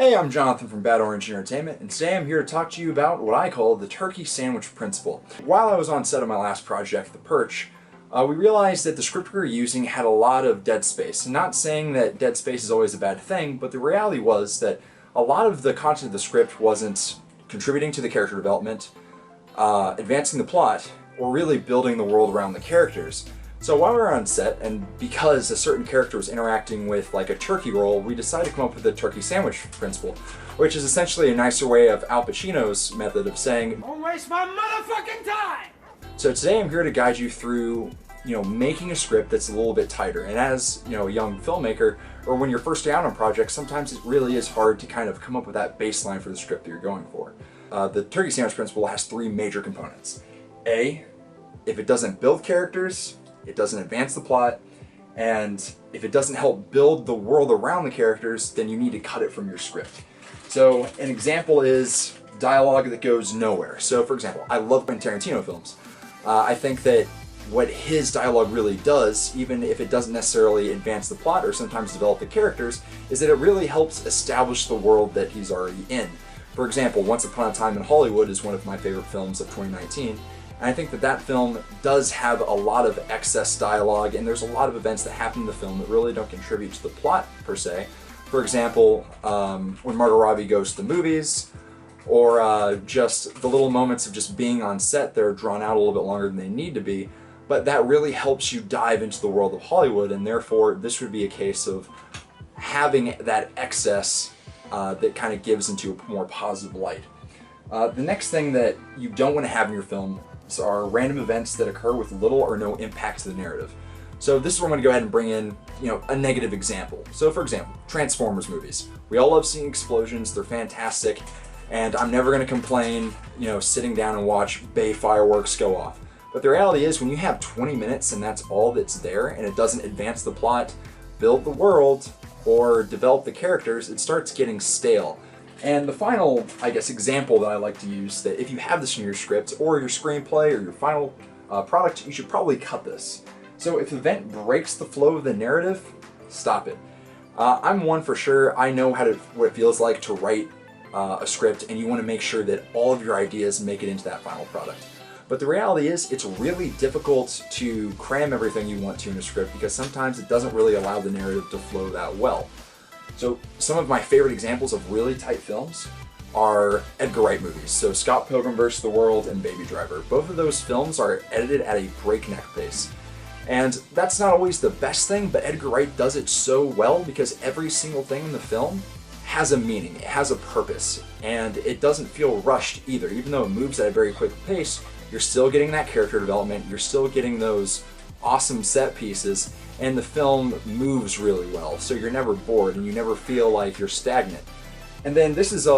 Hey, I'm Jonathan from Bad Orange Entertainment, and today I'm here to talk to you about what I call the turkey sandwich principle. While I was on set of my last project, The Perch, we realized that the script we were using had a lot of dead space. I'm not saying that dead space is always a bad thing, but the reality was that a lot of the content of the script wasn't contributing to the character development, advancing the plot, or really building the world around the characters. So while we were on set, and because a certain character was interacting with like a turkey roll, we decided to come up with the turkey sandwich principle, which is essentially a nicer way of Al Pacino's method of saying, "Don't waste my motherfucking time!" So today I'm here to guide you through, making a script that's a little bit tighter. And as, a young filmmaker, or when you're first out on projects, sometimes it really is hard to kind of come up with that baseline for the script that you're going for. The turkey sandwich principle has three major components. A, if it doesn't build characters, it doesn't advance the plot, and if it doesn't help build the world around the characters, then you need to cut it from your script. So an example is dialogue that goes nowhere. So for example, I love Quentin Tarantino films. I think that what his dialogue really does, even if it doesn't necessarily advance the plot or sometimes develop the characters, is that it really helps establish the world that he's already in. For example, Once Upon a Time in Hollywood is one of my favorite films of 2019. And I think that that film does have a lot of excess dialogue, and there's a lot of events that happen in the film that really don't contribute to the plot per se. For example, when Margot Robbie goes to the movies, or just the little moments of just being on set that are drawn out a little bit longer than they need to be, but that really helps you dive into the world of Hollywood, and therefore this would be a case of having that excess that kind of gives into a more positive light. The next thing that you don't want to have in your film are random events that occur with little or no impact to the narrative. So this is where I'm going to go ahead and bring in, a negative example. So for example, Transformers movies. We all love seeing explosions, they're fantastic, and I'm never going to complain, sitting down and watch Bay fireworks go off. But the reality is when you have 20 minutes and that's all that's there, and it doesn't advance the plot, build the world, or develop the characters, it starts getting stale. And the final, example that I like to use, that if you have this in your script or your screenplay or your final product, you should probably cut this. So if an event breaks the flow of the narrative, stop it. I'm one for sure. I know what it feels like to write a script, and you want to make sure that all of your ideas make it into that final product. But the reality is it's really difficult to cram everything you want to in a script because sometimes it doesn't really allow the narrative to flow that well. So some of my favorite examples of really tight films are Edgar Wright movies. So Scott Pilgrim vs. the World and Baby Driver. Both of those films are edited at a breakneck pace. And that's not always the best thing, but Edgar Wright does it so well because every single thing in the film has a meaning, it has a purpose, and it doesn't feel rushed either. Even though it moves at a very quick pace, you're still getting that character development, you're still getting those awesome set pieces, and the film moves really well, so you're never bored and you never feel like you're stagnant. And then this is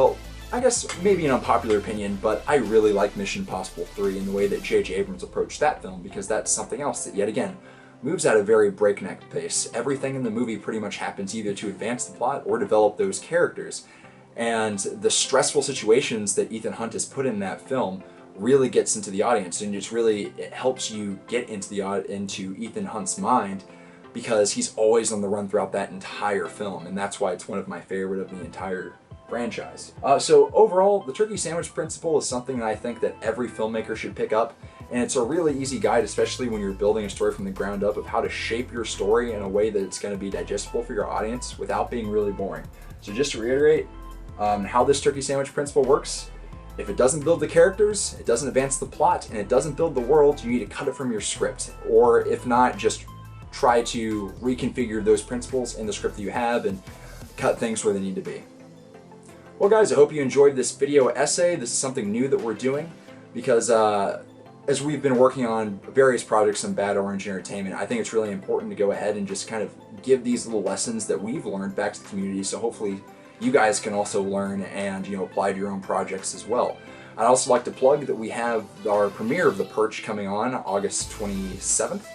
maybe an unpopular opinion, but I really like Mission Impossible 3 and the way that J.J. Abrams approached that film, because that's something else that, yet again, moves at a very breakneck pace. Everything in the movie pretty much happens either to advance the plot or develop those characters. And the stressful situations that Ethan Hunt has put in that film really gets into the audience, and it helps you get into Ethan Hunt's mind, because he's always on the run throughout that entire film, and that's why it's one of my favorite of the entire franchise. So overall, the turkey sandwich principle is something that I think that every filmmaker should pick up, and it's a really easy guide, especially when you're building a story from the ground up, of how to shape your story in a way that it's going to be digestible for your audience without being really boring. So just to reiterate how this turkey sandwich principle works: if it doesn't build the characters, it doesn't advance the plot, and it doesn't build the world, you need to cut it from your script. Or if not, just try to reconfigure those principles in the script that you have and cut things where they need to be. Well guys, I hope you enjoyed this video essay. This is something new that we're doing because as we've been working on various projects in Bad Orange Entertainment, I think it's really important to go ahead and just kind of give these little lessons that we've learned back to the community, so hopefully you guys can also learn and apply to your own projects as well. I'd also like to plug that we have our premiere of The Perch coming on August 27th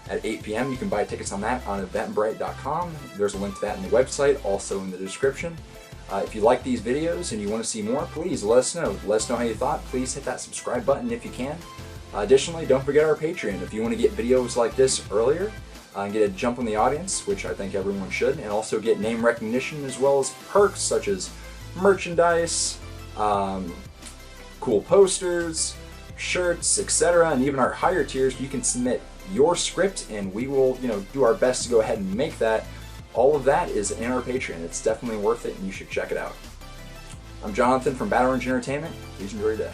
at 8 p.m. You can buy tickets on that on eventbrite.com. There's a link to that in the website, also in the description. If you like these videos and you want to see more, please let us know. Let us know how you thought. Please hit that subscribe button if you can. Additionally, don't forget our Patreon. If you want to get videos like this earlier, and get a jump on the audience, which I think everyone should, and also get name recognition as well as perks such as merchandise, cool posters, shirts, etc. And even our higher tiers, you can submit your script and we will, do our best to go ahead and make that. All of that is in our Patreon. It's definitely worth it and you should check it out. I'm Jonathan from Battle Range Entertainment. Please enjoy your day.